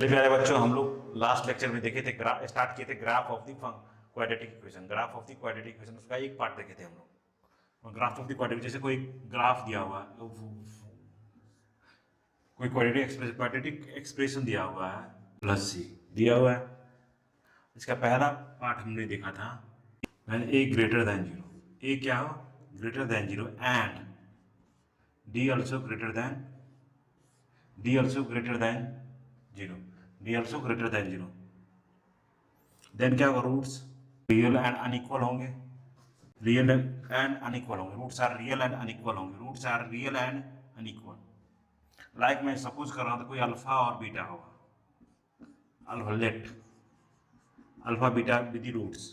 मेरे प्यारे बच्चों, हम लोग लास्ट लेक्चर में देखे थे, स्टार्ट किए थे graph of the quadratic equation. Graph of the quadratic equation उसका एक पार्ट देखे थे हम लोग। ग्राफ ऑफ द क्वाड्रेटिक, जैसे कोई ग्राफ दिया हुआ है, कोई क्वाड्रेटिक एक्सप्रेशन दिया हुआ है, प्लस सी दिया हुआ है। इसका पहला पार्ट हमने देखा था, A greater than zero. A क्या हो? Greater than zero and D also greater than zero. D also greater than zero. Then क्या होगा? रूट्स रियल एंड अनइक्वल होंगे। रियल एंड अनइक्वल होंगे। Roots are real and unequal होंगे। Roots are real and unequal. Like मैं suppose कर रहा हूं तो कोई अल्फा और बीटा होगा। Alpha let alpha beta with roots.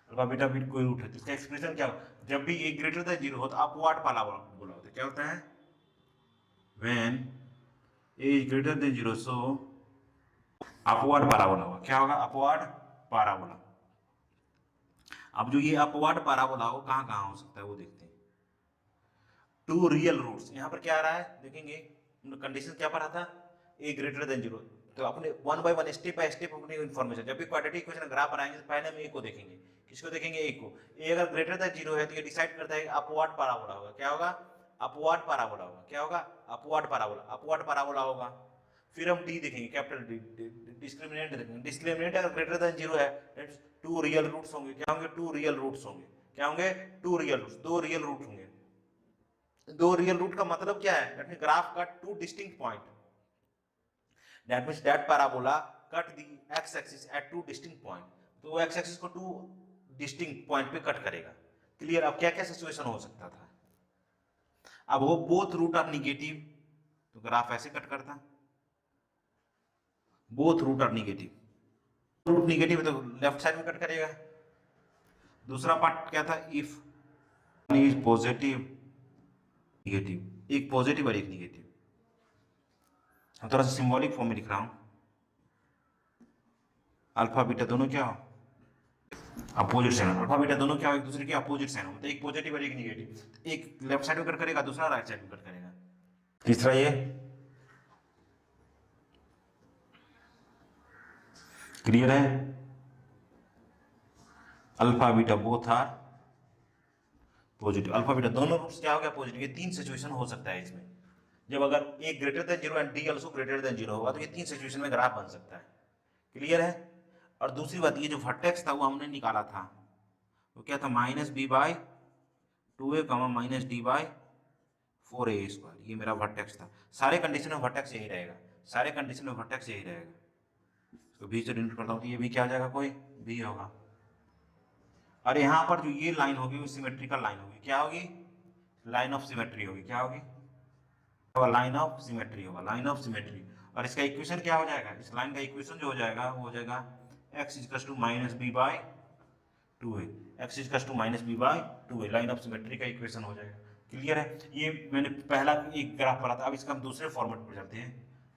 Alpha beta with कोई रूट है तो इसका एक्सप्रेशन क्या हो? जब भी ए ग्रेटर देन जीरो हो तो अपवार्ड बोला होता है। क्या होता है? When A is greater than zero, so upward parabola होगा। क्या होगा? Upward parabola. अब जो ये अपवार्ड पैराबोला हो कहां कहां हो सकता है वो देखते हैं। टू रियल रूट्स, यहां पर क्या आ रहा है देखेंगे। कंडीशन क्या पढ़ा था? A greater than zero. तो अपने one by one, step by step अपनी इन्फॉर्मेशन, जब भी क्वाड्रेटिक इक्वेशन ग्राफ बनाएंगे तो पहले हम ए को देखेंगे। किसको देखेंगे? ए को। ए अगर ग्रेटर देन जीरो है तो ये डिसाइड करता है अपवार्ड पैराबोला होगा। क्या होगा? अपवार्ड पैराबोला होगा। क्या होगा? अपवार्ड पैराबोला होगा। फिर हम डी देखेंगे, कैपिटल डी। डिस्क्रिमिनेंट देखेंगे। डिस्क्रिमिनेंट अगर ग्रेटर देन जीरो है, टू रियल रूट्स होंगे। क्या होंगे? टू रियल रूट्स होंगे। क्या होंगे? टू रियल रूट्स, दो रियल रूट होंगे। दो रियल रूट का मतलब क्या है? That means graph cut two distinct point. That means that parabola cut the x axis at two distinct point. तो वो एक्स एक्सिस को टू डिस्टिंक्ट पॉइंट पे कट करेगा। क्लियर? अब क्या क्या सिचुएशन हो सकता था? अब वो बोथ रूट आर निगेटिव तो ग्राफ ऐसे कट करता। Both root are negative, root negative है तो लेफ्ट साइड में कट करेगा। दूसरा पार्ट क्या था? इफ इज पॉजिटिव निगेटिव, एक पॉजिटिव और एक निगेटिव। हम थोड़ा सा सिंबॉलिक फॉर्म में लिख रहा हूं। अल्फा बीटा दोनों क्या हो? Opposite sign. अल्फा बीटा दोनों क्या हो? एक दूसरे के अपोजिट साइन हो, मतलब एक पॉजिटिव और एक निगेटिव। एक लेफ्ट साइड में कट करेगा, दूसरा राइट साइड में कट करेगा। तीसरा ये क्लियर है? Alpha beta both are positive. Alpha बीटा दोनों रूट्स क्या हो गया? पॉजिटिव। ये तीन सिचुएशन हो सकता है इसमें। जब अगर A greater than zero and D also greater than zero होगा तो ये तीन सिचुएशन में ग्राफ बन सकता है। क्लियर है? और दूसरी बात, ये जो वर्टेक्स था वो हमने निकाला था, वो क्या था? Minus B by two A comma minus D by four A square. ये मेरा वर्टेक्स था। सारे कंडीशन में वर्टेक्स यही रहेगा। सारे कंडीशन में वर्टेक्स यही रहेगा। इसको बी से डिनोट करता हूँ तो ये भी क्या आ जाएगा? कोई बी होगा। और यहाँ पर जो ये लाइन होगी वो सिमेट्रिकल लाइन होगी। क्या होगी? लाइन ऑफ सिमेट्री होगी। क्या होगी? लाइन ऑफ सिमेट्री होगा। Line of symmetry. और इसका इक्वेशन क्या हो जाएगा? इस लाइन का इक्वेशन जो हो जाएगा वो हो जाएगा x इजकस to minus B by two A. X इजकस to minus B by two A line of symmetry का इक्वेशन हो जाएगा। क्लियर है? ये मैंने पहला एक ग्राफ पढ़ा था। अब इसका हम दूसरे फॉर्मेट पर चलते हैं।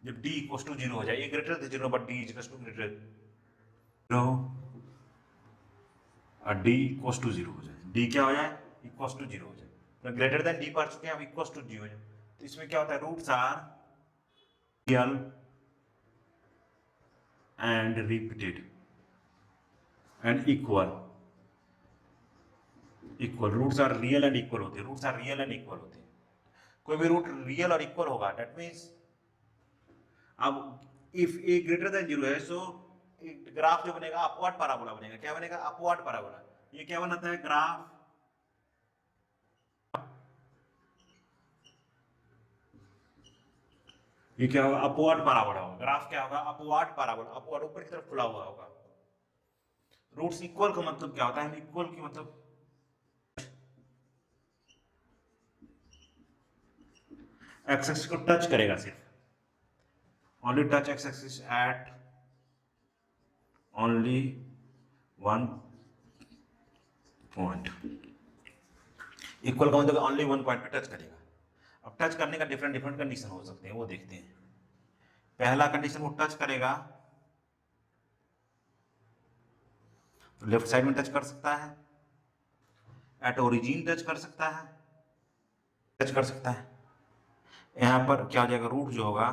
जब डी इक्वस टू जीरो हो जाए, A greater than zero but D इजकस टू ग्रेटर जीरो और डी इक्वस टू जीरो हो जाए। डी क्या हो जाए? इक्वस टू जीरो हो जाए। तो ग्रेटर देन डी पढ़ चुके हैं, अब इक्वस टू जीरो हो जाए। तो इसमें क्या होता है? Roots are real and repeated and equal. Roots are real and equal होते हैं। Roots are real and equal होते हैं। कोई भी रूट रियल और इक्वल होगा, दैट मीन्स अब if A greater than zero है सो ग्राफ जो बनेगा अपवर्ड पैराबोला बनेगा। क्या बनेगा? Upward parabola. ये क्या बनाता है? ग्राफ ये क्या होगा? अपवर्ड पैराबोला होगा। ग्राफ क्या होगा? Upward parabola. अपवर्ड ऊपर की तरफ खुला हुआ होगा। रूट्स इक्वल का मतलब क्या होता है? इक्वल की मतलब एक्स एक्सिस को टच करेगा सिर्फ। Only touch x axis at only one point. Equal का मतलब ओनली वन पॉइंट पे टच करेगा। अब टच करने का डिफरेंट डिफरेंट कंडीशन हो सकते हैं, वो देखते हैं। पहला कंडीशन, वो टच करेगा तो लेफ्ट साइड में टच कर सकता है, एट ओरिजिन टच कर सकता है, टच कर सकता है। यहां पर क्या हो जाएगा? रूट जो होगा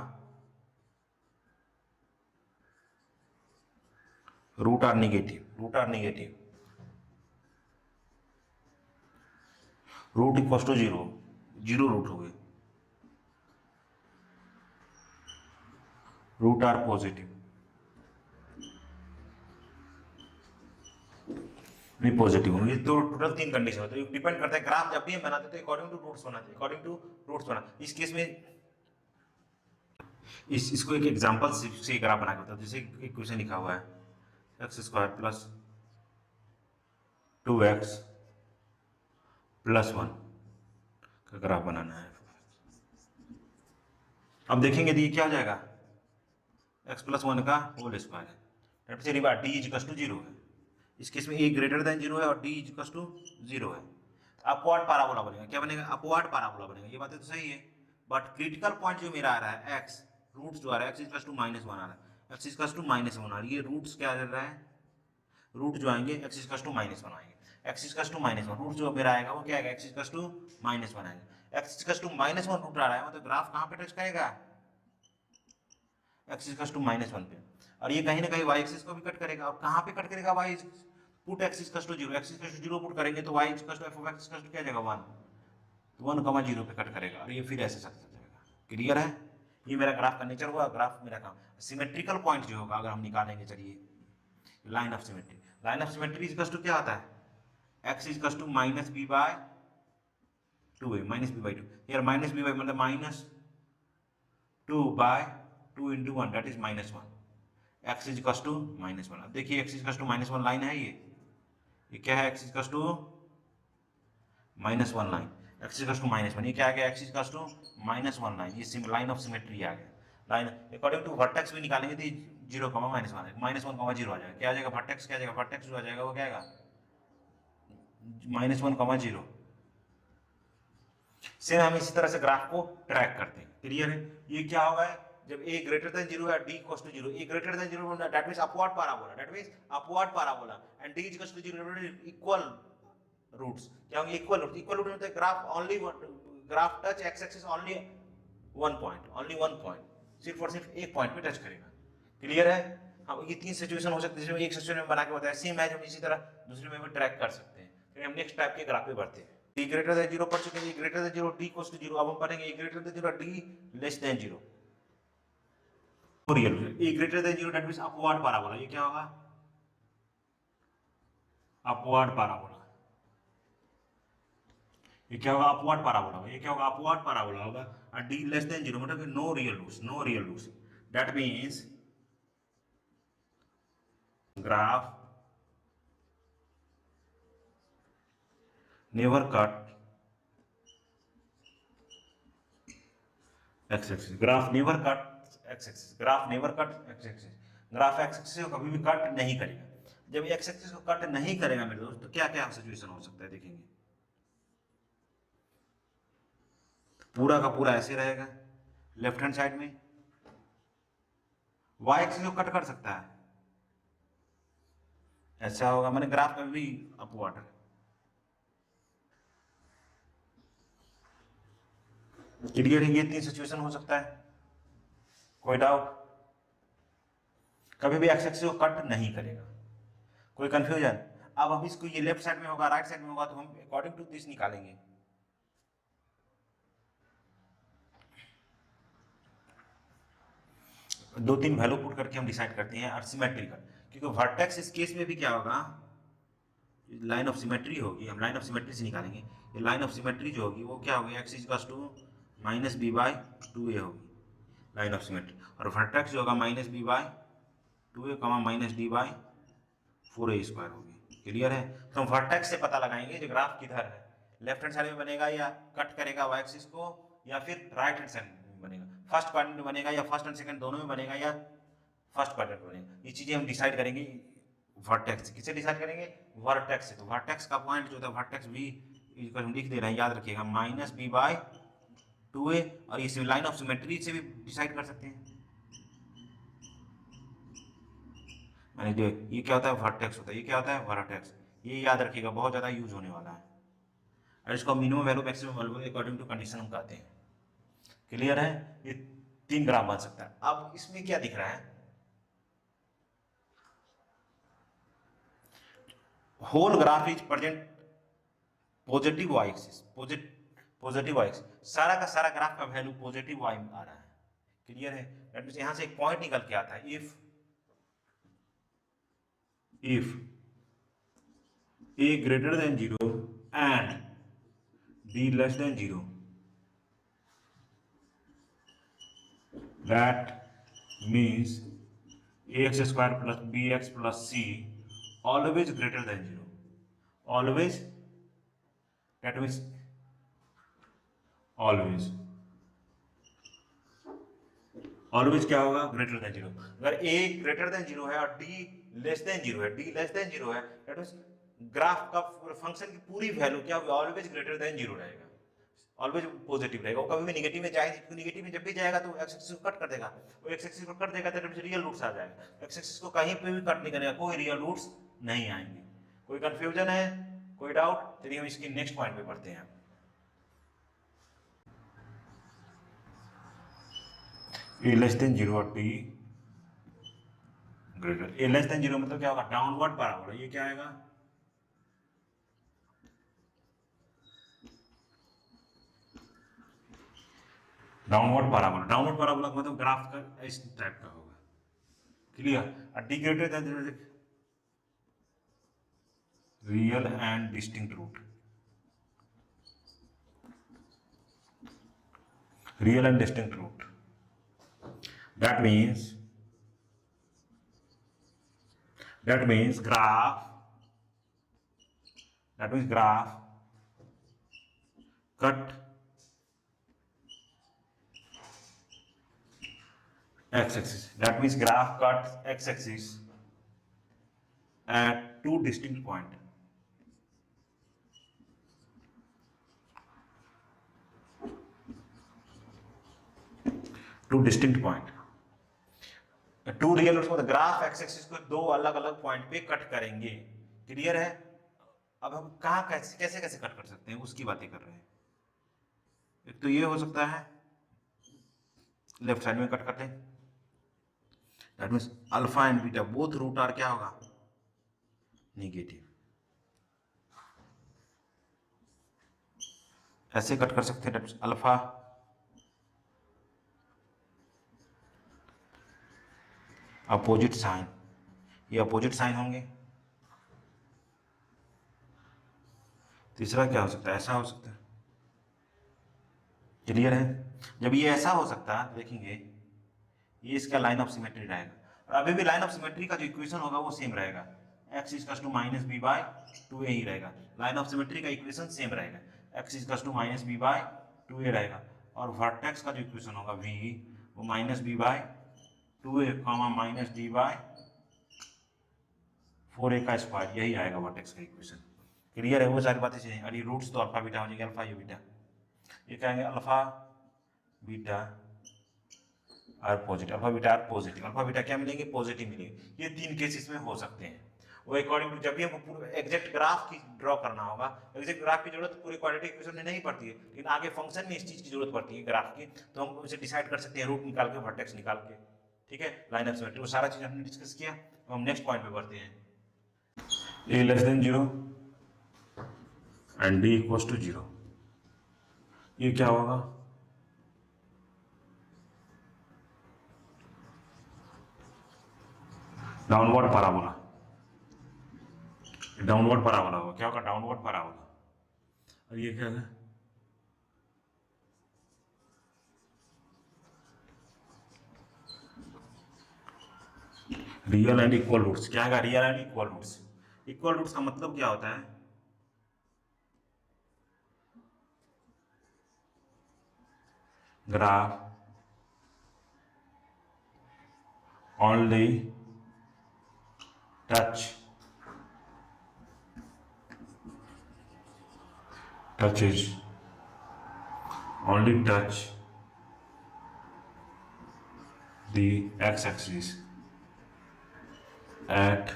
root are negative, root are negative, root equal to zero, zero root हो गए, रूट आर पॉजिटिव, नहीं पॉजिटिव होंगे। तो टोटल तीन कंडीशन होती है, डिपेंड करता है ग्राफ जब भी हम बनाते थे अकॉर्डिंग टू रूट्स होना चाहिए, अकॉर्डिंग टू रूट्स होना। इस केस में इसको एक एग्जांपल से ग्राफ बना के बताओ। जैसे एक क्वेश्चन लिखा हुआ है x square plus 2x plus 1 का ग्राफ बनाना है। अब देखेंगे तो ये क्या हो जाएगा, x प्लस 1 का होल स्क्वायर है, D is equal to zero है। इस केस में a ग्रेटर देन जीरो है और d is equal to zero है। अपवर्ड पैराबोला बनेगा, क्या बनेगा, अपवर्ड पैराबोला बनेगा। ये बातें तो सही है, बट क्रिटिकल पॉइंट जो मेरा आ रहा है x, रूट्स जो आ रहा है x इज इक्वल टू -1 आ रहा है, x इज इक्वल टू -1 आ रहा है। ये रूट्स क्या कर रहा है, रूट जो आएंगे x इज इक्वल टू -1 आएंगे, x is equal to -1, root जो मेरा आएगा वो क्या आएगा, x इज इक्वल टू -1 आएगा। x is equal to -1 root आ रहा है, मतलब ग्राफ कहाँ पे टच करेगा, x इज इक्वल टू -1 पे, और ये कहीं ना कहीं y एक्सिस को भी कट करेगा। और कहाँ पे कट करेगा, y put x is equal to 0, x is equal to 0 put करेंगे तो y is equal to f of x equal to क्या आ जाएगा 1, तो 1,0 पे कट करेगा और ये फिर ऐसे चल जाएगा। क्लियर है, ये मेरा ग्राफ का नेचर हुआ। ग्राफ मेरा काम सिमेट्रिकल पॉइंट जो होगा अगर हम निकालेंगे, चलिए line of symmetry, line of symmetry is equal to क्या आता है, x is equal to -b/2a, -b/2, here -b/ मतलब -2/2 into 1 that is -1, x is equal to -1। अब देखिए x is equal to -1 line है, ये क्या है, x is equal to -1 line, x is equal to -1, ये क्या आ गया, x is equal to -1 line, ये लाइन ऑफ सिमेट्री आ गया। लाइन अकॉर्डिंग टू वर्टेक्स भी निकालेंगे तो 0, -1 है, -1, 0 आ जाएगा, क्या आ जाएगा, वर्टेक्स क्या आ जाएगा, वर्टेक्स जो आ जाएगा वो क्या आएगा, -1, 0। सेम हम इसी तरह से ग्राफ को ट्रैक करते हैं। क्लियर है, ये क्या होगा, जब a ग्रेटर देन 0 है, d equals to 0, a greater than 0 that means upward parabola, that means upward parabola, and d equals to 0 equal roots, क्या होंगे, इक्वल रूट्स। इक्वल रूट मतलब graph only graph touch x axis only one point, only one point, सिर्फ और सिर्फ एक point पे touch करेगा। Clear है, हम ये तीन सिचुएशन हो सकती है, जिसमें एक सिचुएशन में बना के बताया, सेम है, हम इसी तरह दूसरे में भी ट्रैक कर सकते हैं। फिर हम नेक्स्ट टाइप के ग्राफ पे बढ़ते हैं। d ग्रेटर देन 0 पढ़ चुके हैं, greater than 0 d equals to 0, अब हम पढ़ेंगे a greater than 0 d less than 0, real a greater than 0 that means upward parabola, ये क्या होगा, अपवर्ड पैराबोला, ये क्या होगा, अपवर्ड पैराबोला, ये क्या होगा, अपवर्ड पैराबोला होगा। और d लेस देन 0 मतलब no real roots, no real roots, that means graph never cut x axis, graph never cut x axis, graph never cut x axis, graph x axis को कभी भी cut नहीं करेगा। जब x axis को cut नहीं करेगा मेरे दोस्त, तो क्या क्या सिचुएशन हो सकता है देखेंगे, पूरा का पूरा ऐसे रहेगा, लेफ्ट हैंड साइड में y एक्सिस को कट कर सकता है, ऐसा होगा, मैंने ग्राफ कभी भी अपवर्ड, क्लियर है, ये तीन सिचुएशन हो सकता है, कोई डाउट, कभी भी एक्स एक्सिस को कट नहीं करेगा, कोई कंफ्यूजन। अब हम इसको, ये लेफ्ट साइड में होगा, राइट साइड में होगा, तो हम अकॉर्डिंग टू दिस निकालेंगे। दो तीन वैल्यू पुट करके हम डिसाइड करते हैं, और सिमेट्रिकल, क्योंकि वर्टेक्स इस केस में भी क्या होगा, लाइन ऑफ सिमेट्री होगी, हम लाइन ऑफ सिमेट्री से निकालेंगे। ये लाइन ऑफ सिमेट्री जो होगी वो क्या होगी, x is equal to -b/2a होगी लाइन ऑफ सिमेट्री, और वर्टेक्स जो होगा -b/2a, -d/4a² होगी। क्लियर है, तो हम वर्टेक्स से पता लगाएंगे जो ग्राफ किधर है, लेफ्ट हैंड साइड में बनेगा या कट करेगा वाई एक्सिस को, या फिर राइट हैंड साइड में बनेगा, फर्स्ट क्वाड्रेंट में बनेगा या फर्स्ट एंड सेकंड दोनों में बनेगा, या फर्स्ट क्वाड्रेंट में बनेगा। ये चीजें हम डिसाइड करेंगे वर्टेक्स, किससे डिसाइड करेंगे, वर्टेक्स से। तो वर्टेक्स का पॉइंट जो होता है, वर्टेक्स भी हम लिख दे रहे हैं, याद रखिएगा, -b/2a, और इस लाइन ऑफ सिमेट्री से भी डिसाइड कर सकते हैं। मैंने जो ये क्या होता है, वर्टेक्स होता है, ये क्या होता है, वर्टेक्स, ये याद रखिएगा, बहुत ज्यादा यूज होने वाला है, और इसको minimum value maximum value according to condition हम कहते हैं। क्लियर है, ये तीन ग्राफ बन सकता है। अब इसमें क्या दिख रहा है, whole graph is present positive Y axis, positive Y axis, सारा का सारा ग्राफ का वैल्यू पॉजिटिव वाई में आ रहा है। क्लियर है? दैट मींस यहां से एक पॉइंट निकल के आता है, if a greater than 0 and b less than 0, that means ax square plus bx plus c always greater than 0, always, that means always, always क्या होगा? Greater than zero. अगर a ग्रेटर देन जीरो है और d less than zero है, d less than zero है, that means graph का function की पूरी वैल्यू क्या होगी? ऑलवेज ग्रेटर देन जीरो रहेगा, ऑलवेज पॉजिटिव रहेगा। वो कभी भी नेगेटिव में जाएगा, क्योंकि नेगेटिव में जब भी जाएगा तो एक्स एक्सिस को कट कर देगा, वो एक्स एक्सिस को कट देगा तो रियल रूट्स आ जाएगा। एक्स एक्सिस को कहीं पे भी कट नहीं करेगा, कोई रियल रूट्स नहीं आएंगे। कोई कंफ्यूजन है, कोई डाउट? चलिए हम इसकी नेक्स्ट पॉइंट पे पढ़ते हैं। ए लेस देन जीरो और T greater, A less than zero मतलब क्या होगा? Downward parabola. ये क्या आएगा? Downward parabola. डाउनवर्ड पैराबोला मतलब ग्राफ का इस टाइप का होगा। Clear? D greater than real and distinct root, real and distinct root, that means graph, cut x-axis, that means graph cuts x-axis at two distinct point, two real roots, मतलब graph X axis को दो अलग अलग point पे cut करेंगे। Clear है? अब हम कहाँ कैसे कैसे कैसे कट कर सकते हैं उसकी बातें कर रहे हैं। एक तो ये हो सकता है लेफ्ट साइड में कट करते हैं, that means alpha and beta both root are क्या होगा? नेगेटिव। ऐसे कट कर सकते हैं, that means alpha opposite sign, ये अपोजिट साइन होंगे। तीसरा क्या हो सकता है? ऐसा हो सकता है। क्लियर है? जब ये ऐसा हो सकता है, देखेंगे ये इसका लाइन ऑफ सिमेट्री रहेगा, और अभी भी लाइन ऑफ सिमेट्री का जो इक्वेशन होगा वो सेम रहेगा, x equals to minus B by 2a ही रहेगा। लाइन ऑफ सिमेट्री का इक्वेशन सेम रहेगा, x equals to minus B by 2a रहेगा, और वर्टेक्स का जो इक्वेशन होगा v वो minus B by 2a comma minus D by 4a का स्क्वायर, यही आएगा वर्टेक्स का इक्वेशन। क्लियर है? वो सारी बातें चाहिए। और ये रूट्स तो अल्फा बीटा हो जाएंगे, अल्फा ये बीटा, ये कहेंगे alpha beta are positive, alpha beta are positive. Alpha beta क्या मिलेंगे? पॉजिटिव मिलेंगे। ये तीन केसेस में हो सकते हैं। वो अकॉर्डिंग टू जब भी हमको पूरा एग्जैक्ट ग्राफ की ड्रॉ करना होगा, एग्जैक्ट ग्राफ की जरूरत पूरे क्वाड्रेटिक इक्वेशन में नहीं पड़ती है, लेकिन आगे फंक्शन में इस चीज की जरूरत पड़ती है ग्राफ की, तो हम उसे डिसाइड कर सकते हैं रूट निकाल के, वर्टेक्स निकाल के। ठीक है? लाइन ऑफ सिमेट्री, वो सारा चीज हमने डिस्कस किया। तो हम नेक्स्ट पॉइंट पे बढ़ते हैं। A less than zero and D equals to zero, ये क्या होगा? डाउनवर्ड पैराबोला, डाउनवर्ड पैराबोला होगा। क्या होगा? Downward parabola. और ये क्या है? Real and equal roots. क्या है? Real and equal roots. Equal roots का मतलब क्या होता है? Graph only touches only touch the x-axis at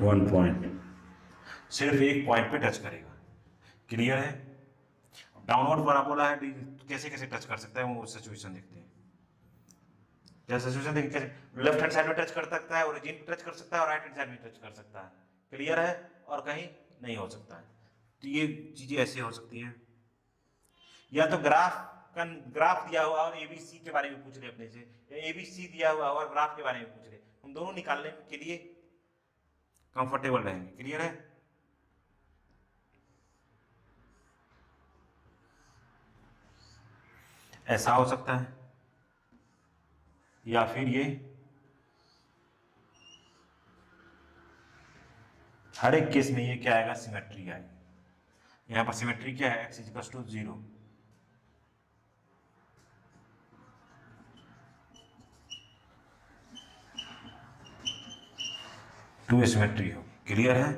one point, सिर्फ एक पॉइंट पे टच करेगा। क्लियर है? डाउनवर्ड पैराबोला है, कैसे कैसे टच कर सकता है वो सिचुएशन देखते हैं। जैसे सिचुएशन देखिए कैसे लेफ्ट हैंड साइड में टच कर सकता है, ओरिजिन पे टच कर सकता है और राइट हैंड साइड में टच कर सकता है। क्लियर है? और कहीं नहीं हो सकता है। तो ये चीजें ऐसे हो सकती हैं। या तो ग्राफ दिया हुआ और एबीसी के बारे में पूछ रहे अपने से, या एबीसी दिया हुआ और ग्राफ के बारे में पूछ रहे, हम दोनों निकालने के लिए कंफर्टेबल रहेंगे। क्लियर है? ऐसा हो सकता है, या फिर ये हर एक केस में ये क्या आएगा, सिमेट्री आएगी। यहां पर सिमेट्री क्या है, x equal to 0। To symmetry हो। क्लियर है?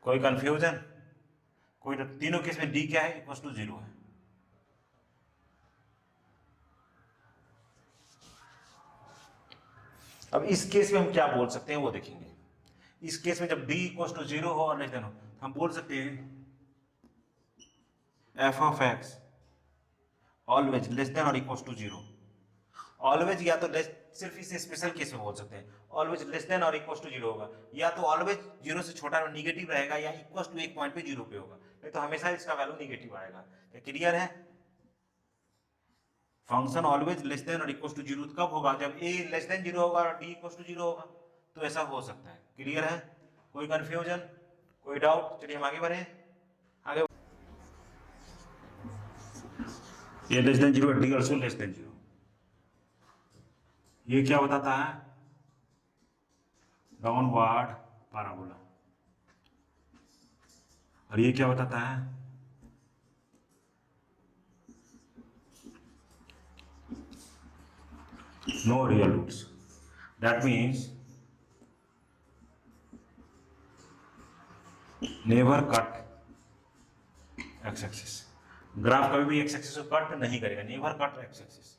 कोई कंफ्यूजन? कोई, तीनों केस में d क्या है, इक्वल टू 0 है। अब इस केस में हम क्या बोल सकते हैं वो देखेंगे। इस केस में जब d इक्वल टू 0 हो और लेस देन हो, हम बोल सकते हैं f of x always less than और इक्वल टू 0। ऑलवेज या तो लेस, सिर्फ इस स्पेशल केस में बोल सकते हैं ऑलवेज लेस देन और इक्वल टू 0 होगा, या तो ऑलवेज 0 से छोटा और निगेटिव रहेगा, या इक्वल टू एक पॉइंट पे 0 पे होगा, नहीं तो हमेशा इसका वैल्यू निगेटिव आएगा। क्या क्लियर है? फंक्शन ऑलवेज लेस देन और इक्वल टू 0 कब होगा, जब a लेस देन 0 होगा और d इक्वल टू 0 होगा, तो ऐसा हो सकता है। क्लियर है? कोई कंफ्यूजन, कोई डाउट? चलिए हम आगे बढ़े। आगे a less than 0 d also less than 0, ये क्या बताता है, डाउनवर्ड पैराबोला। और ये क्या बताता है, no real roots. That means never cut X axis. Graph कभी भी एक्स एक्सिस को कट नहीं करेगा, never cut X axis,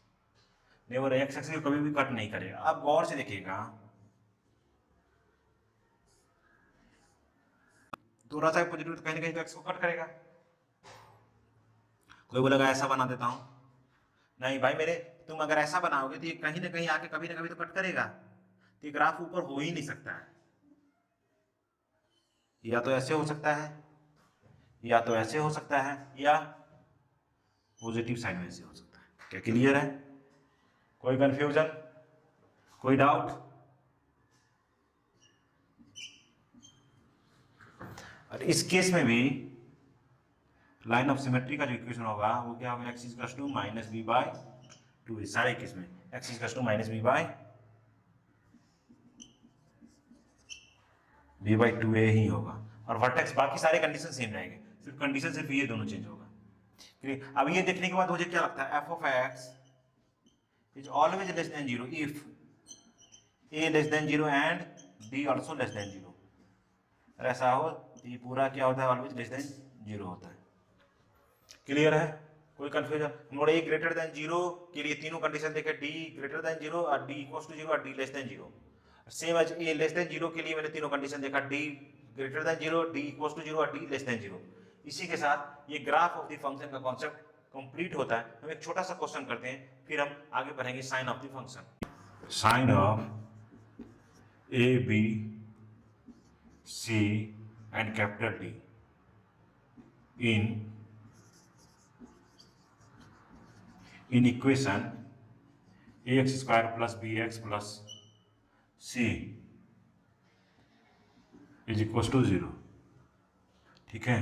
never X axis को कभी भी कट नहीं करेगा। आप गौर से देखिएगा, थोड़ा सा पॉजिटिव कहीं ना कहीं तो एक्स को कट करेगा। कोई बोलेगा ऐसा बना देता हूं, नहीं भाई मेरे, तुम अगर ऐसा बनाओगे तो ये कहीं ना कहीं आके कभी ना कभी तो कट करेगा, तो ये ग्राफ ऊपर हो ही नहीं सकता है। या तो ऐसे हो सकता है, या तो ऐसे हो सकता है, या पॉजिटिव साइड में से हो सकता है। क्या क्लियर है? कोई कंफ्यूजन, कोई डाउट? और इस केस में भी लाइन ऑफ सिमेट्री का जो इक्वेशन होगा वो क्या होगा, X equal to minus B by 2। सारे केस में X equal to minus B by 2a ही होगा, और वर्टेक्स बाकी सारे कंडीशन सेम रहेंगे, सिर्फ कंडीशन सिर्फ ये दोनों चेंज होगा। अब ये देखने के बाद मुझे क्या लगता है, f of x is always less than 0 if a less than 0 and d also less than 0। ऐसा हो तो ये पूरा क्या होता है, ऑलवेज लेस देन 0 होता है। क्लियर है? कोई confusion? Node a greater than 0 के लिए तीनों कंडीशन देखे, d ग्रेटर देन 0 और d इक्वल टू 0 और d less than 0। Same as a less than 0 के लिए मैंने तीनों कंडीशन देखा, d greater than 0, d equal to 0 और d लेस देन 0। इसी के साथ ये ग्राफ ऑफ द फंक्शन का कॉन्सेप्ट कंप्लीट होता है। हम एक छोटा सा क्वेश्चन करते हैं, फिर हम आगे बढ़ेंगे sign of the function. Sign of A B C and capital D in equation ax square plus bx plus c is equals to 0। ठीक है?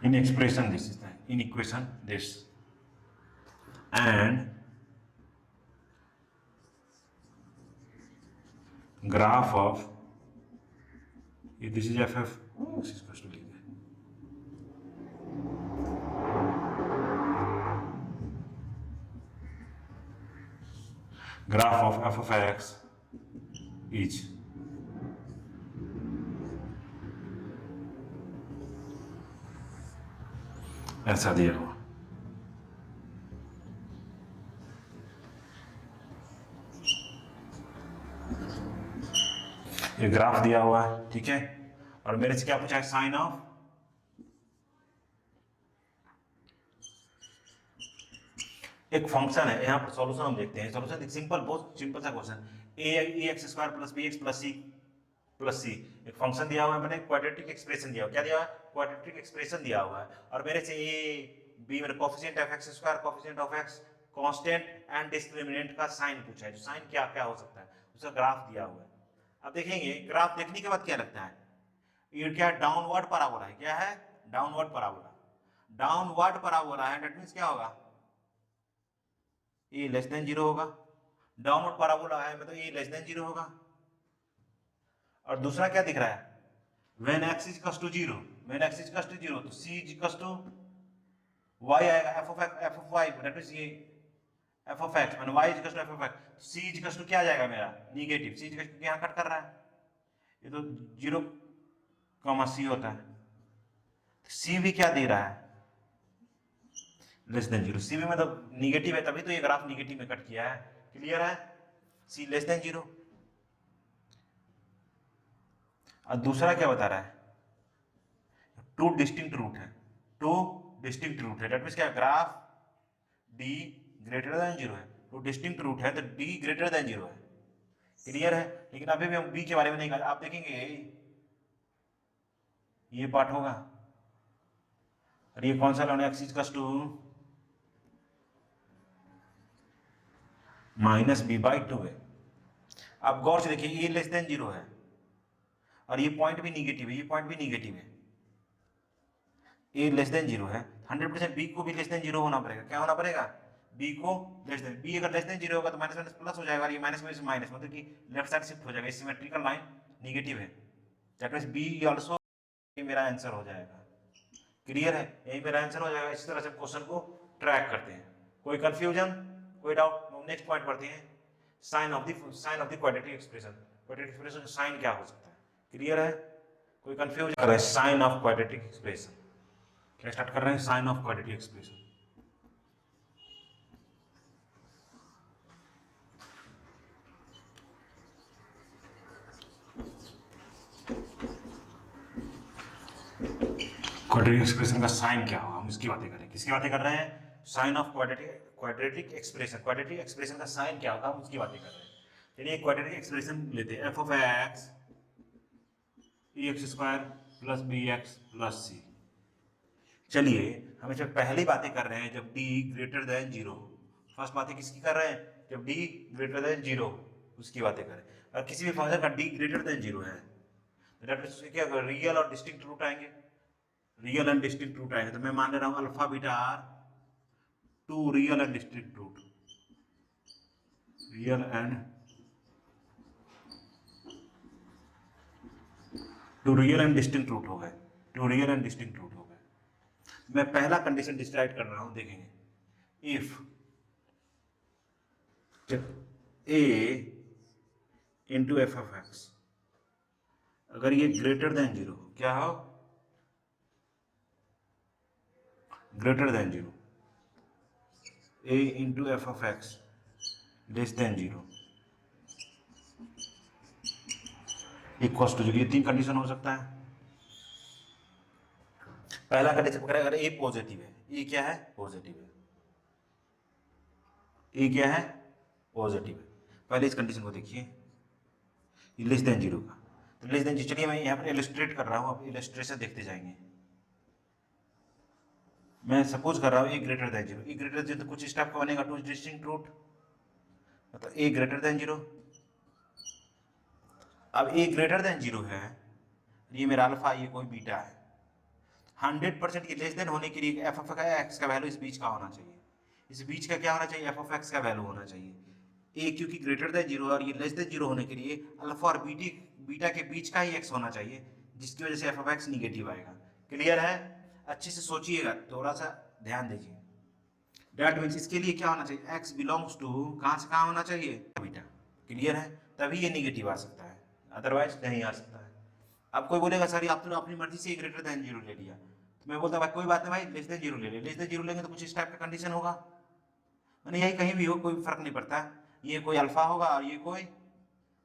in expression this is that, in equation this, and graph of, if this is f x is equals to graph of f of x is ऐसा दिया हुआ। ये graph दिया हुआ है, ठीक है? और मेरे से क्या पूछा है, साइन ऑफ एक फंक्शन है, यहाँ पर सॉल्यूशन हम देखते हैं। सॉल्यूशन सिंपल, बहुत सिंपल सा question. A X square plus B X plus C एक फंक्शन दिया हुआ है, मैंने क्वाड्रेटिक एक्सप्रेशन दिया हुआ, क्या दिया हुआ है, क्वाड्रेटिक एक्सप्रेशन दिया हुआ है। और मेरे से ए बी मेरे coefficient of x square, coefficient of x, constant and discriminant का साइन पूछा है। साइन क्या क्या हो सकता है, उसका ग्राफ दिया हुआ है। अब देखेंगे, ग्राफ देखने के बाद क्या लगता है, ये क्या डाउनवर्ड पैराबोला है, क्या है, डाउनवर्ड पैराबोला। डाउनवर्ड पैराबोला है, दैट मींस क्या होगा, ए लेस देन जीरो होगा। डाउनवर्ड पैराबोला है मतलब ए लेस देन जीरो होगा। और दूसरा क्या दिख रहा है, when x is equal to zero, when x is equal to zero तो c is equal to y आएगा, f of y that means ये f ऑफ x माने y is equal to f of x, c is equal to क्या आ जाएगा मेरा, negative. c is equal to यहां cut कर रहा है, ये तो 0 कॉमा c होता है। c भी क्या दे रहा है, लेस देन जीरो। सी भी मतलब निगेटिव है, तभी तो ये ग्राफ निगेटिव में कट किया है। क्लियर है, सी लेस देन जीरो। और दूसरा क्या बता रहा है, टू डिस्टिंक्ट रूट है, टू डिस्टिंक्ट रूट है, दैट मींस क्या, graph D greater than zero है। टू डिस्टिंक्ट रूट है तो डी ग्रेटर देन जीरो है। क्लियर है, लेकिन अभी भी हम बी के बारे में नहीं कहा। आप देखेंगे ये पार्ट होगा, और ये कौन सा लेना, X is to minus B by two है। अब गौर से देखिए, ये लेस देन जीरो है और ये पॉइंट भी निगेटिव है, ये पॉइंट भी निगेटिव है। ए लेस देन जीरो है, 100% बी को भी लेस देन जीरो होना पड़ेगा। क्या होना पड़ेगा, बी को लेस देन, बी अगर लेस देन जीरो होगा तो माइनस माइनस प्लस हो जाएगा, और ये माइनस में से माइनस, मतलब कि लेफ्ट साइड शिफ्ट हो जाएगा। सिमेट्रिकल लाइन निगेटिव है, दैट मींस बी आल्सो, ये मेरा आंसर हो जाएगा। क्लियर है, यही मेरा आंसर हो जाएगा। इसी तरह से क्वेश्चन को ट्रैक करते हैं। कोई कंफ्यूजन, कोई डाउट, नेक्स्ट पॉइंट पढ़ते हैं, sign of the quadratic expression. Quadratic expression का साइन क्या हो सकता है, क्लियर है, कोई confusion, sign of quadratic expression. क्या स्टार्ट कर रहे हैं, sign of quadratic expression. Quadratic expression का साइन क्या होगा, हम इसकी बातें करें। किसकी बातें कर रहे हैं, sign of quadratic expression. Quadratic expression का साइन क्या होगा, हम उसकी बातें कर रहे हैं। चलिए क्वाड्रेटिक एक्सप्रेशन लेते हैं, F of X E X square plus B X plus C. चलिए हम जब पहली बातें कर रहे हैं, जब d greater than zero, first बातें किसकी कर रहे हैं, जब d ग्रेटर देन जीरो उसकी बातें करें। और किसी भी फंक्शन का d ग्रेटर देन जीरो है तो दैट मींस क्या, रियल और डिस्टिंक्ट रूट आएंगे, रियल एंड डिस्टिंक्ट रूट आएंगे। तो मैं मान ले रहा हूं alpha beta are two real and distinct root, real and two real and distinct root हो गए, two real and distinct root हो गए। मैं पहला कंडीशन डिस्क्राइब कर रहा हूं, देखेंगे, if a into F of X, अगर ये ग्रेटर देन जीरो, क्या हो, greater than zero, a into F of X less than zero equal to zero. ये तीन कंडीशन हो सकता है। पहला कंडीशन पकड़े, अगर ए पॉजिटिव है, ए क्या है, पॉजिटिव है, ए क्या है, पॉजिटिव है। पहले इस कंडीशन को देखिए, ये लेस देन जीरो का, तो लेस देन जीरो, चलिए मैं यहाँ पर इलस्ट्रेट कर रहा हूँ, अब इलस्ट्रेशन देखते जाएंगे। मैं सपोज कर रहा हूँ ए ग्रेटर देन जीरो, ए ग्रेटर देन जीरो तो कुछ स्टेप का बनेगा, टू डिस्टिंक्ट रूट, मतलब ए ग्रेटर देन जीरो। अब ए ग्रेटर देन जीरो है, ये मेरा अल्फा, ये कोई बीटा है, 100% ये लेस देन होने के लिए एफ ऑफ एक्स का वैल्यू इस बीच का होना चाहिए, इस बीच का क्या होना चाहिए, एफ ऑफ एक्स का वैल्यू होना चाहिए। ए क्योंकि ग्रेटर देन जीरो और ये लेस देन जीरो होने के लिए अल्फा और बीटा के बीच का ही एक्स होना चाहिए, जिसकी वजह से एफ ऑफ एक्स निगेटिव आएगा। क्लियर है, अच्छे से सोचिएगा, थोड़ा सा ध्यान दीजिए। दैट मीन्स इसके लिए क्या होना चाहिए, एक्स बिलोंग्स टू कहाँ से कहाँ होना चाहिए, बीटा। क्लियर है, तभी ये निगेटिव आ सकता है, अदरवाइज नहीं आ सकता है। अब कोई बोलेगा सर आप तो अपनी मर्जी से ग्रेटर देन जीरो ले लिया, तो मैं बोलता भाई कोई बात नहीं भाई, लेस देन जीरो ले ले, लेस देन जीरो लेंगे तो कुछ इस टाइप का कंडीशन होगा, मैंने यही कहीं भी हो कोई फर्क नहीं पड़ता, ये कोई अल्फा होगा और ये कोई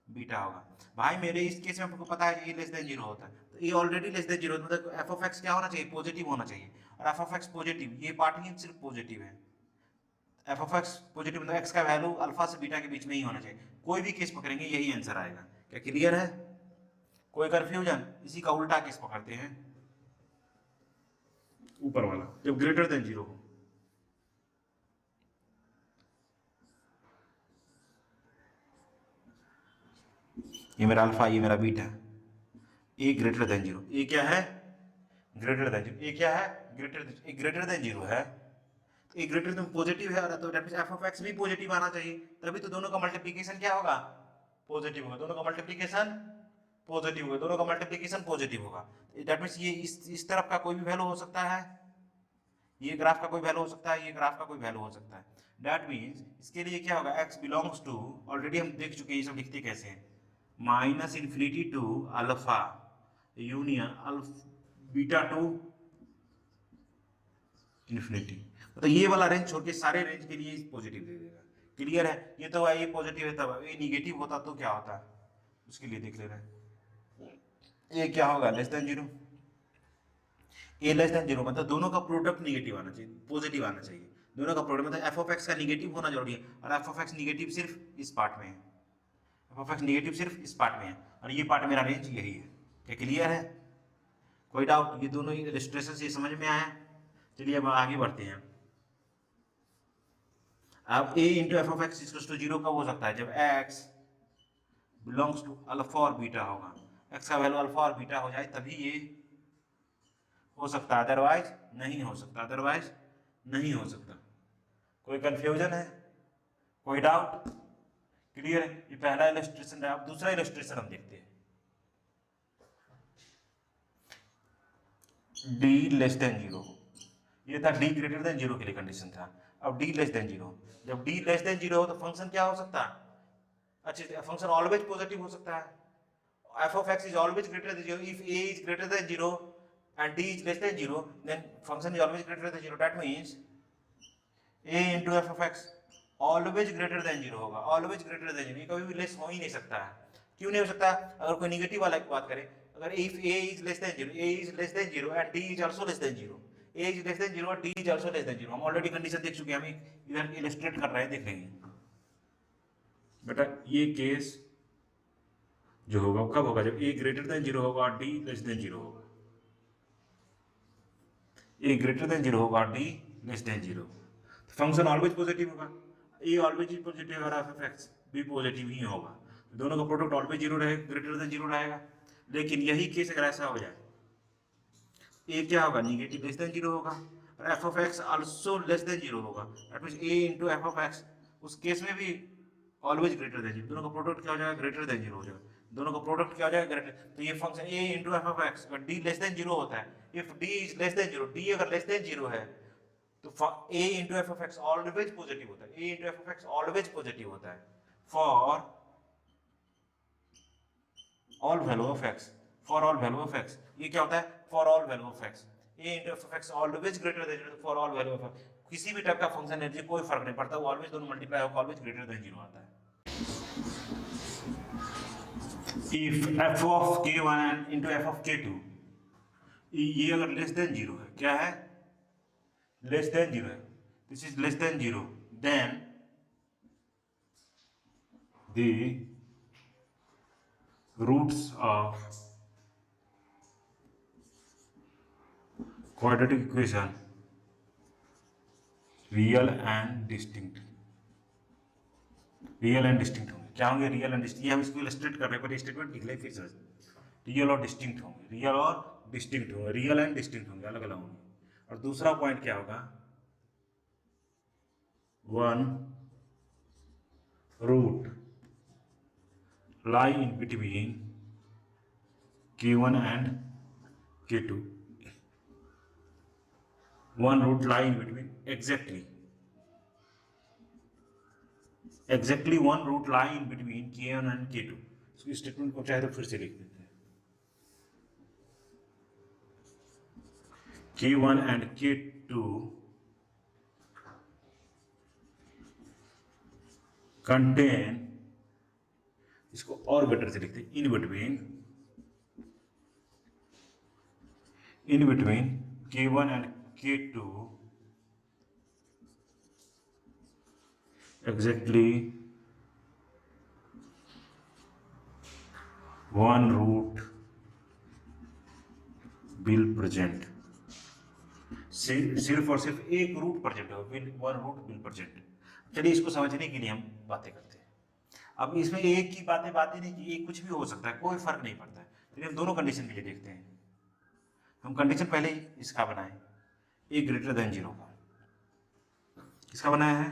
बीटा होगा। भाई मेरे इस केस में आपको पता है ये लेस देन जीरो होता है, तो ये ऑलरेडी लेस देन जीरो, मतलब एफ ऑफ एक्स क्या होना चाहिए, पॉजिटिव होना चाहिए, और एफ ऑफ एक्स पॉजिटिव, ये पार्ट ही सिर्फ पॉजिटिव है, एफ ऑफ एक्स पॉजिटिव मतलब एक्स का वैल्यू अल्फा से बीटा के बीच में ही होना चाहिए। कोई भी केस पकड़ेंगे यही आंसर आएगा। क्या क्लियर है? कोई कंफ्यूजन? इसी का उल्टा केस पकड़ते हैं, ऊपर वाला, जब ग्रेटर देन जीरो हो। ये मेरा अल्फा, ये मेरा beta, A greater than zero. A क्या है? Greater than zero. ए क्या है? ग्रेटर देन जीरो है। तो ए ग्रेटर देन पॉजिटिव है, तो that means F of x भी पॉजिटिव आना चाहिए, तभी तो दोनों का मल्टीप्लिकेशन क्या होगा? पॉजिटिव होगा। दोनों का मल्टीप्लिकेशन पॉजिटिव होगा, दोनों का मल्टीप्लिकेशन पॉजिटिव होगा। दैट मींस ये इस तरफ का कोई भी वैल्यू हो सकता है, ये ग्राफ का कोई वैल्यू हो सकता है, ये ग्राफ का कोई वैल्यू हो सकता है। दैट मींस इसके लिए क्या होगा? x बिलोंग्स टू, ऑलरेडी हम देख चुके हैं ये सब लिखते कैसे हैं, minus infinity to alpha union beta to infinity. मतलब ये वाला रेंज छोड़ के सारे रेंज के लिए पॉजिटिव दे देगा। क्लियर है? ये तो ये पॉजिटिव है, तब ये निगेटिव होता तो क्या होता, उसके लिए देख ले रहे हैं। ये क्या होगा? Less than zero. A less than zero मतलब दोनों का प्रोडक्ट निगेटिव आना चाहिए, पॉजिटिव आना चाहिए। दोनों का प्रोडक्ट मतलब एफ ऑफ एक्स का निगेटिव होना जरूरी है, और एफ ऑफ एक्स निगेटिव सिर्फ इस पार्ट में है। एफ ऑफ एक्स निगेटिव सिर्फ इस पार्ट में है, और ये पार्ट मेरा रेंज यही है। क्या क्लियर है? कोई डाउट? ये दोनों इलस्ट्रेशन से समझ में आया? चलिए अब आगे बढ़ते हैं। अब a into F of X equals to zero कब हो सकता है? जब x बिलोंग्स टू अल्फा और बीटा होगा। x का वैल्यू अल्फा और बीटा हो जाए तभी ये हो सकता है, अदरवाइज नहीं हो सकता, अदरवाइज नहीं हो सकता। कोई कंफ्यूजन है? कोई डाउट? क्लियर है? ये पहला इलस्ट्रेशन है। अब दूसरा इलस्ट्रेशन हम देखते हैं। d लेस देन जीरो, ये था d ग्रेटर देन जीरो के लिए कंडीशन था। अब d लेस देन जीरो, जब d लेस देन जीरो हो तो फंक्शन क्या हो सकता है? अच्छे, फंक्शन ऑलवेज पॉजिटिव हो सकता है। f of x is always greater than 0 if a is greater than 0 and d is less than 0, then function is always greater than 0. That means a into f of x always greater than 0 होगा, always greater than 0। ये कभी भी less हो ही नहीं सकता है। क्यों नहीं हो सकता? अगर कोई निगेटिव वाला की बात करें, अगर if a is less than 0, a is less than 0 and d is also less than 0, a is less than 0 और d is also less than 0, हम ऑलरेडी कंडीशन देख चुके हैं, हम इधर इलस्ट्रेट कर रहे हैं, देख लेंगे बेटा। ये केस जो होगा कब होगा? जब a ग्रेटर देन जीरो होगा और d लेस देन जीरो होगा। a ग्रेटर देन जीरो होगा और d less than zero, function always positive होगा। a ऑलवेज पॉजिटिव और एफ ऑफ एक्स भी पॉजिटिव ही होगा, दोनों का प्रोडक्ट ऑलवेज जीरो रहेगा, ग्रेटर देन जीरो रहेगा। लेकिन यही केस अगर ऐसा हो जाए, a क्या होगा? निगेटिव लेस देन जीरो होगा, और F of X also less than zero होगा। That means a into F of X, उस केस में भी ऑलवेज ग्रेटर देन जीरो, दोनों का प्रोडक्ट क्या हो जाएगा? ग्रेटर देन जीरो हो जाएगा। दोनों का प्रोडक्ट क्या हो जाएगा? ग्रेटर। तो ये function a into F of X अगर d लेस देन जीरो होता है, if d is less than zero, d अगर लेस देन जीरो है तो a into F of x always positive होता है, a into F of x always positive होता है for all value of x, for all value of x। ये क्या होता है? For all value of x, a into F of x always greater than zero for all value of x। किसी भी type का function energy कोई फर्क नहीं पड़ता, वो ऑलवेज दोनों मल्टीप्लाई होकर ऑलवेज ग्रेटर देन जीरो आता है। If f of k1 into f of k2, ये अगर लेस देन जीरो है, क्या है? लेस देन जीरो है, this is less than zero, then the roots of quadratic equation real and distinct, real and distinct होंगे। क्या होंगे? Real and distinct. ये हम इसको इलस्ट्रेट कर रहे हैं, पर स्टेटमेंट लिख ले फिर से। रियल और डिस्टिंक्ट होंगे, रियल और डिस्टिंक्ट होंगे, रियल एंड डिस्टिंक्ट होंगे, अलग अलग होंगे। और दूसरा पॉइंट क्या होगा? One root lie in between k1 and k2, one root lie in between exactly one root lie in between k1 and k2। इसको स्टेटमेंट को चाहे तो फिर से लिख देते हैं, k1 एंड k2 कंटेन, इसको और बेटर से लिखते हैं, इन between k1 and k2 exactly one root will present, सिर्फ और सिर्फ एक रूट प्रेजेंट है, will one root will present. चलिए इसको समझने के लिए हम बातें करते हैं। अब इसमें एक की बातें नहीं कि एक कुछ भी हो सकता है, कोई फर्क नहीं पड़ता है। चलिए हम दोनों कंडीशन के लिए देखते हैं। हम कंडीशन पहले ही इसका बनाए, ए ग्रेटर देन जीरो का। किसका बनाया है?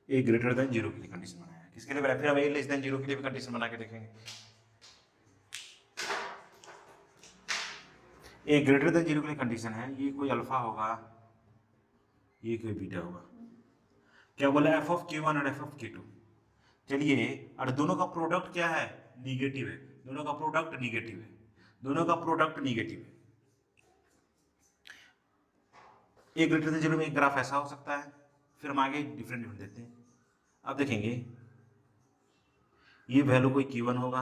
ए ग्रेटर देन जीरो के लिए कंडीशन बनाया है। किसके लिए बनाया? फिर हम ए लेस देन जीरो के लिए भी कंडीशन बना के देखेंगे। ए ग्रेटर देन जीरो के लिए कंडीशन है, ये कोई अल्फा होगा, ये कोई बीटा होगा। क्या बोला? एफ ऑफ के वन और एफ ऑफ के टू। चलिए, और दोनों का प्रोडक्ट क्या है? निगेटिव है। दोनों का प्रोडक्ट निगेटिव है। दोनों का प्रोडक्ट निगेटिव है। ए ग्रेटर देन जीरो में एक ग्राफ ऐसा हो सकता है। फिर हम आगे डिफरेंट देते हैं। अब देखेंगे, ये वैल्यू कोई Q1 होगा।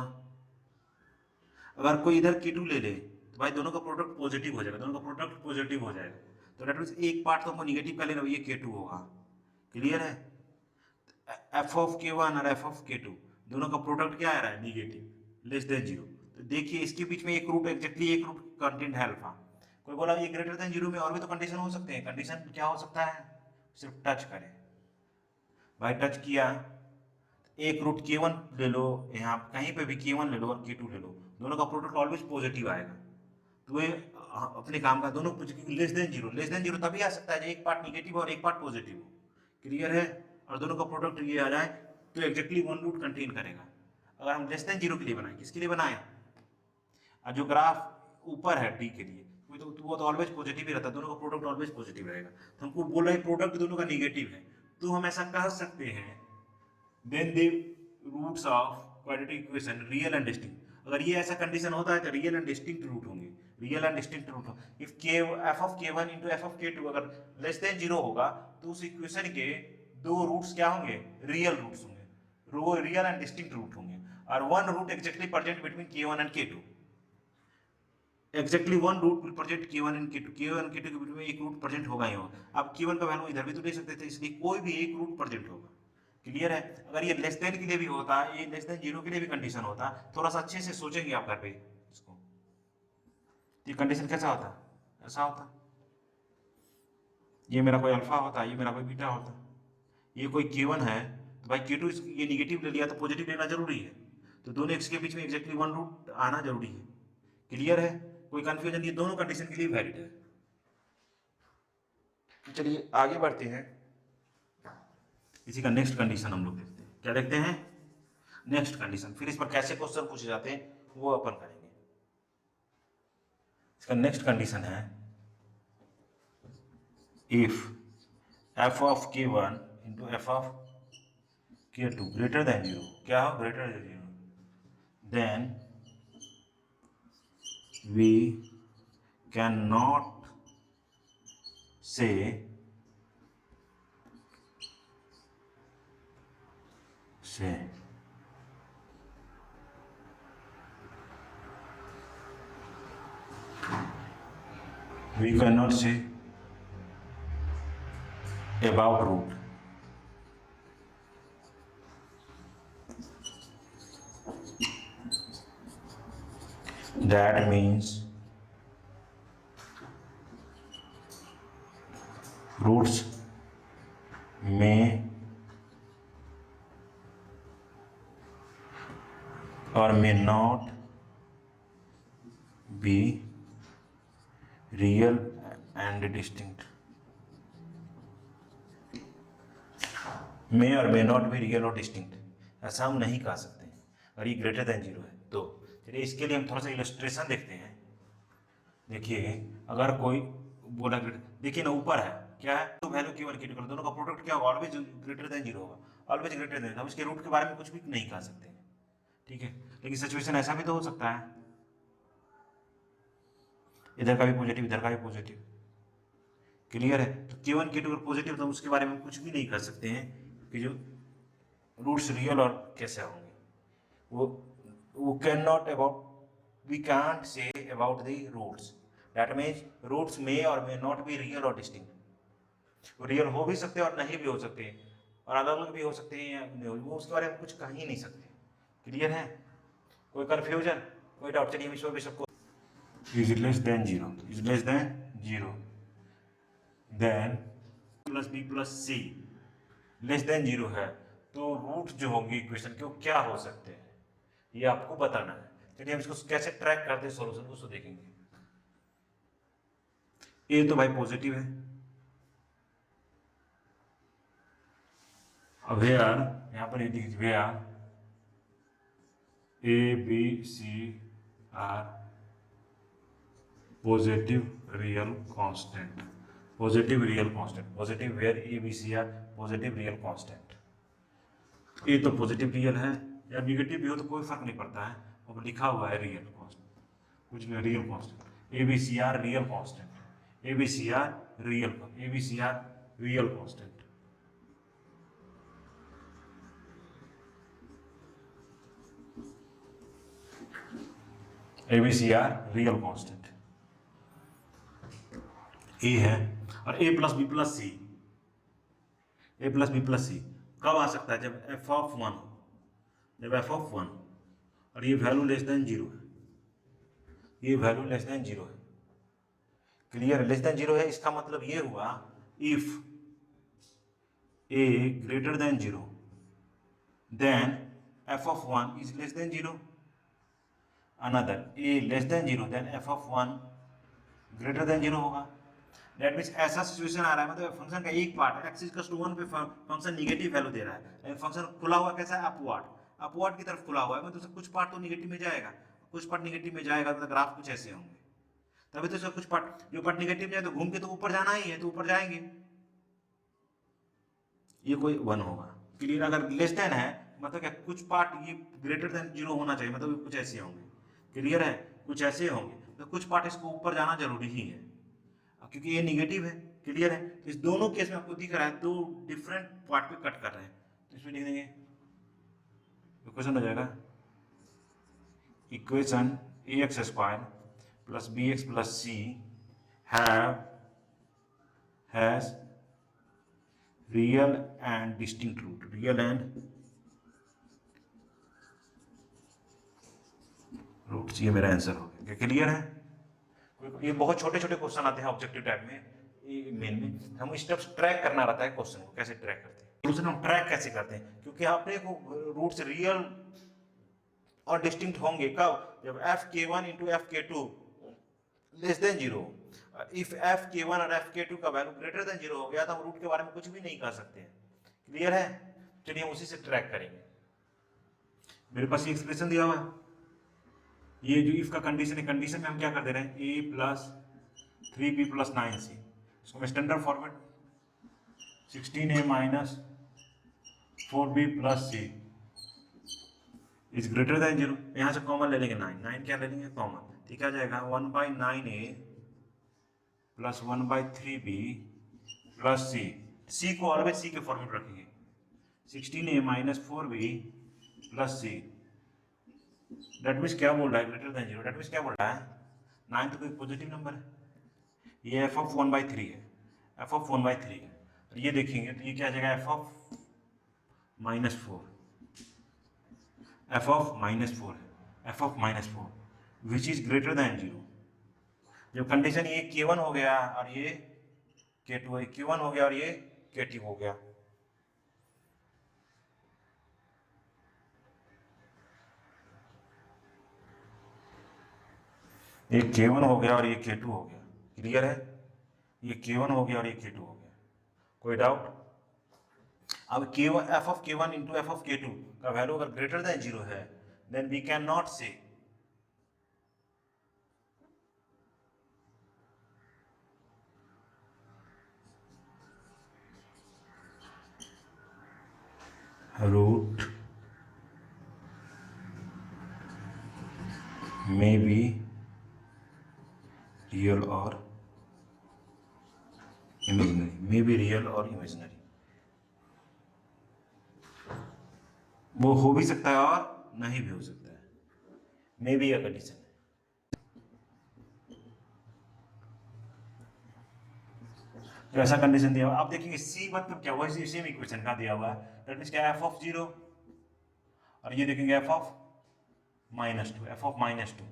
अगर कोई इधर Q2 ले ले तो भाई दोनों का प्रोडक्ट पॉजिटिव हो जाएगा। दोनों का प्रोडक्ट पॉजिटिव हो जाएगा, तो डेट मींस एक पार्ट तो हमको निगेटिव का लेना, ये K2 होगा। क्लियर है? एफ ऑफ K1 और एफ ऑफ K2 दोनों का प्रोडक्ट क्या आ रहा है? Negative, less than zero. तो देखिए इसके बीच में एक रूट, एग्जैक्टली एक रूट कंटेंट है अल्फा। कोई बोला ये ग्रेटर देन जीरो में और भी तो कंडीशन हो सकते हैं। कंडीशन क्या हो सकता है? सिर्फ टच करें भाई, टच किया, एक रूट K1 ले लो, यहाँ कहीं पे भी K1 ले लो और K2 ले लो, दोनों का प्रोडक्ट ऑलवेज पॉजिटिव आएगा। तो ये अपने काम का दोनों less than zero. Less than zero तभी आ सकता है जब एक पार्ट निगेटिव और एक पार्ट पॉजिटिव हो। क्लियर है? और दोनों का प्रोडक्ट ये आ जाए तो एग्जैक्टली वन रूट कंटेन करेगा। अगर हम लेस देन जीरो के लिए बनाए, किसके लिए बनाए? और जो ग्राफ ऊपर है डी के लिए, वो तो ऑलवेज पॉजिटिव ही रहता है, दोनों का प्रोडक्ट ऑलवेज पॉजिटिव रहेगा। तो हमको बोल रहे प्रोडक्ट दोनों का निगेटिव है, तो हम ऐसा कह सकते हैं then the roots of quadratic equation real and distinct। अगर ये ऐसा कंडीशन होता है तो रियल एंड डिस्टिंक्ट रूट होंगे। Real and distinct root if के F of K1 into F of K2 अगर लेस देन जीरो होगा तो उस इक्वेशन के दो रूट्स क्या होंगे? रियल रूट्स होंगे, वो रियल एंड डिस्टिंक्ट रूट होंगे। और one root exactly present between K1 and K2। Exactly one root will present K1 and K2। K1 and K2 के बीच में एक रूट प्रेजेंट होगा ही होगा। अब K1 का वैल्यू इधर भी तो ले सकते थे, इसलिए कोई भी एक रूट प्रेजेंट होगा। क्लियर है? अगर ये लेस देन के लिए भी होता, ये लेस देन जीरो के लिए भी कंडीशन होता, थोड़ा सा अच्छे से सोचेंगे आप घर पे इसको, ये कंडीशन कैसा होता? ऐसा होता, ये मेरा कोई अल्फा होता, ये मेरा कोई बीटा होता, ये कोई K1 है तो भाई K2 ये निगेटिव ले लिया तो पॉजिटिव लेना जरूरी है। तो दोनों एक्स के बीच में एग्जैक्टली वन रूट आना जरूरी है। क्लियर है? कोई कंफ्यूजन? ये दोनों कंडीशन के लिए वैलिड है। तो चलिए आगे बढ़ते हैं। इसी का नेक्स्ट कंडीशन हम लोग देखते हैं। क्या देखते हैं? Next condition. फिर इस पर कैसे क्वेश्चन पूछे जाते हैं वो अपन करेंगे। इसका नेक्स्ट कंडीशन है if F of K1 into F of K2 greater than zero. क्या हो? Greater than zero, then we cannot say we cannot say about root। That means roots may or may not be real and distinct। may और may not be real और distinct, ऐसा हम नहीं कह सकते हैं और ये ग्रेटर देन जीरो है। तो चलिए इसके लिए हम थोड़ा सा इलस्ट्रेशन देखते हैं। देखिए अगर कोई बोला, देखिए ना ऊपर है क्या है, तो वैल्यू K1 K2 कर, दोनों का प्रोडक्ट क्या होगा? ऑलवेज ग्रेटर देन जीरो होगा, ऑलवेज ग्रेटर देन। हम इसके रूट के बारे में कुछ भी नहीं कह सकते हैं, ठीक है। लेकिन सिचुएशन ऐसा भी तो हो सकता है, इधर का भी पॉजिटिव, इधर का भी पॉजिटिव। क्लियर है? तो K1 K2 अगर पॉजिटिव तो उसके बारे में कुछ भी नहीं कर सकते हैं कि जो रूट्स रियल और कैसे होंगे, वो can not about, we can't say about the roots. That means roots may or may not be real और डिस्टिंक्ट। रियल हो भी सकते हैं और नहीं भी हो सकते हैं। और अलग अलग भी हो सकते हैं या नहीं, वो उसके बारे में कुछ कह ही नहीं सकते। क्लियर है? कोई कन्फ्यूजन, कोई डाउट? चलिए हम इसमें भी सबको is less than zero, is less than zero, then plus B plus C less than zero है, तो रूट जो होंगे इक्वेशन के वो क्या हो सकते हैं ये आपको बताना है। चलिए हम इसको कैसे ट्रैक करते हैं सॉल्यूशन को, उसको देखेंगे। ए तो भाई पॉजिटिव है, अब वेयर यहां पर where A B C are positive real constant, positive real constant, positive where A B C are positive real constant. A तो पॉजिटिव रियल है या निगेटिव भी हो तो कोई फर्क नहीं पड़ता है, अब लिखा हुआ है रियल कांस्टेंट, कुछ भी real constant, A B C are real constant, A B C are real, A B C are real constant. A B C are real constant a है, और A plus B plus C, A plus B plus C कब आ सकता है? जब F of one, जब F of one और ये वैल्यू लेस देन जीरो है, ये वैल्यू लेस देन जीरो है। क्लियर? लेस देन जीरो है, इसका मतलब ये हुआ if A greater than zero then F of one is less than zero, another A less than zero then F of one greater than zero होगा। That means ऐसा situation आ रहा है, मतलब फंक्शन का एक पार्ट एक्स इक्वल टू 1 पे function negative value दे रहा है, लेकिन फंक्शन खुला हुआ कैसा है? अपवर्ड, अपवर्ड की तरफ खुला हुआ है, मतलब कुछ पार्ट तो निगेटिव में जाएगा, कुछ पार्ट निगेटिव में जाएगा, मतलब ग्राफ कुछ ऐसे होंगे। तभी तो इसका कुछ पार्ट, जो पार्ट निगेटिव में जाए तो घूम के तो ऊपर जाना ही है, तो ऊपर जाएंगे, ये कोई वन होगा। क्लियर? अगर लेस देन है मतलब क्या, कुछ पार्ट ये ग्रेटर देन जीरो होना चाहिए, मतलब कुछ ऐसे होंगे। क्लियर है? कुछ ऐसे होंगे, तो कुछ पार्ट इसको ऊपर जाना जरूरी ही है, क्योंकि ये निगेटिव है। क्लियर है? तो इस दोनों केस में आपको दिख रहा है दो डिफरेंट पार्ट पे कट कर रहे हैं, तो इसमें लिख देंगे इक्वेशन हो जाएगा, equation A X square plus B X plus C has real and distinct root, real and roots. ये मेरा आंसर हो गया। क्लियर है? ये बहुत छोटे छोटे क्वेश्चन आते हैं ऑब्जेक्टिव टाइप में, मेन में हम स्टेप्स ट्रैक करना रहता है क्वेश्चन को, कैसे ट्रैक करते हैं क्वेश्चन, हम ट्रैक कैसे करते हैं, क्योंकि आपने को रूट्स रियल और डिस्टिंक्ट होंगे कब? जब एफ के वन इंटू एफ के two less than zero, if F के वन और एफ के टू का वैल्यू ग्रेटर देन जीरो हो गया तो हम रूट के बारे में कुछ भी नहीं कर सकते हैं। क्लियर है? चलिए हम उसी से ट्रैक करेंगे। मेरे पास ये एक्सप्रेशन दिया हुआ है, ये जो इफ का कंडीशन है, कंडीशन में हम क्या कर दे रहे हैं? ए प्लस 3b प्लस 9c, इसको मैं standard format 16a minus 4b plus c is greater than zero, यहाँ से कॉमन ले लेंगे 9, 9 क्या ले लेंगे? कॉमन, तो क्या जाएगा 1/9a plus 1/3b plus c, c को ऑलवेज c के फॉर्मेट रखेंगे, 16a minus 4b plus c। That means क्या बोल रहा है? Greater than zero. That means क्या बोल रहा है? 9 तो कोई पॉजिटिव नंबर है, ये एफ ऑफ 1/3 है, एफ ऑफ 1/3 है, और ये देखेंगे तो ये क्या आ जाएगा? एफ ऑफ -4, एफ ऑफ -4 है, F of -4 which is greater than zero. जब कंडीशन ये K1 हो गया और ये K2 है, K1 हो गया और ये K2 हो गया, ये K1 हो गया और ये K2 हो गया। क्लियर है? ये K1 हो गया और ये K2 हो गया, कोई डाउट? अब K1 F of K1 into F of K2 का वैल्यू अगर ग्रेटर देन जीरो है, देन वी कैन नॉट से root may be real or imaginary, may be real or imaginary, वो हो भी सकता है और नहीं भी हो सकता है, मे बी का कंडीशन है। जो ऐसा कंडीशन दिया हुआ, आप देखिए सी मतलब क्या हुआ, सेम इक्वेशन का दिया हुआ है, दैट मीन्स क्या, एफ ऑफ 0, और ये देखेंगे f of -2, f of -2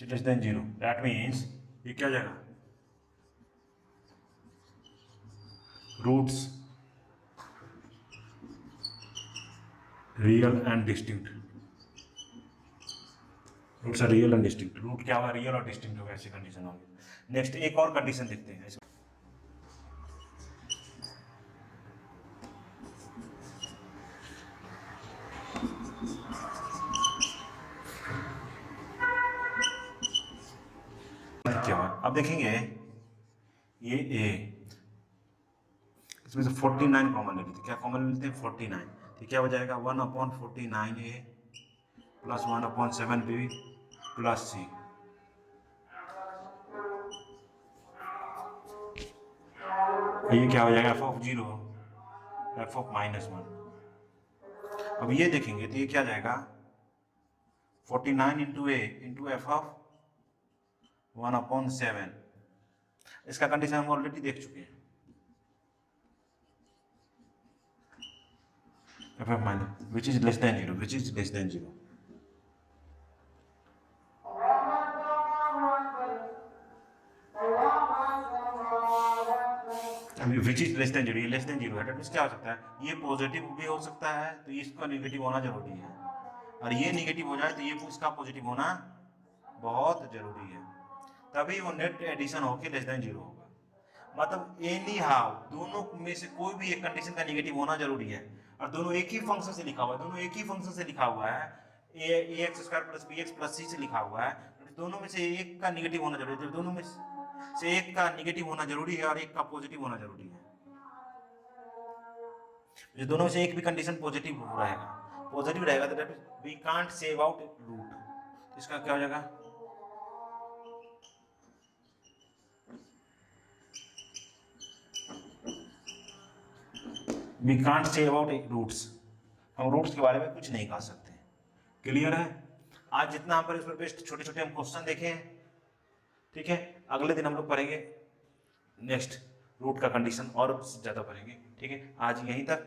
less than 0, that means ये क्या हो जाएगा, roots real and distinct, roots are real and distinct, root क्या होगा, रियल और डिस्टिंक्ट होगा, ऐसी कंडीशन होगी। नेक्स्ट एक और कंडीशन देखते हैं। क्या हुआ, अब देखेंगे ये ए, इसमें से 49 कॉमन ले लेते, क्या कॉमन लेते हैं 49, तो क्या हो जाएगा 1/49 ए प्लस 1/7 बी प्लस सी, ये क्या हो जाएगा एफ ऑफ 0 एफ ऑफ -1। अब ये देखेंगे तो ये क्या जाएगा 49 into A into F of 1/7, इसका कंडीशन हम ऑलरेडी देख चुके हैं, F of minus which is less than 0, which is less than 0, which is less than 0, ये लेस देन 0 है, दैट मींस क्या हो सकता है, ये पॉजिटिव भी हो सकता है तो इसका नेगेटिव होना जरूरी है, और ये नेगेटिव हो जाए तो ये इसका पॉजिटिव होना बहुत जरूरी है, तभी वो नेट एडिशन होके लेस देन 0 होगा। मतलब एनी हाउ दोनों में से कोई भी एक कंडीशन का नेगेटिव होना जरूरी है, और दोनों एक ही फंक्शन से लिखा हुआ है, दोनों एक ही फंक्शन से लिखा हुआ है, ax² + bx + c से लिखा हुआ है, दोनों में से एक का नेगेटिव होना जरूरी है, दोनों में से एक का नेगेटिव होना जरूरी है और एक का पॉजिटिव होना जरूरी है, जो दोनों में से एक भी कंडीशन पॉजिटिव रहेगा तो we can't save out root, इसका क्या हो जाएगा, we can't save out roots, हम रूट्स के बारे में कुछ नहीं कह सकते। क्लियर है? आज जितना हम पर इस पर बेस्ट छोटे छोटे हम क्वेश्चन देखे हैं, ठीक है, अगले दिन हम लोग पढ़ेंगे नेक्स्ट रूट का कंडीशन और ज्यादा पढ़ेंगे, ठीक है, आज यहीं तक।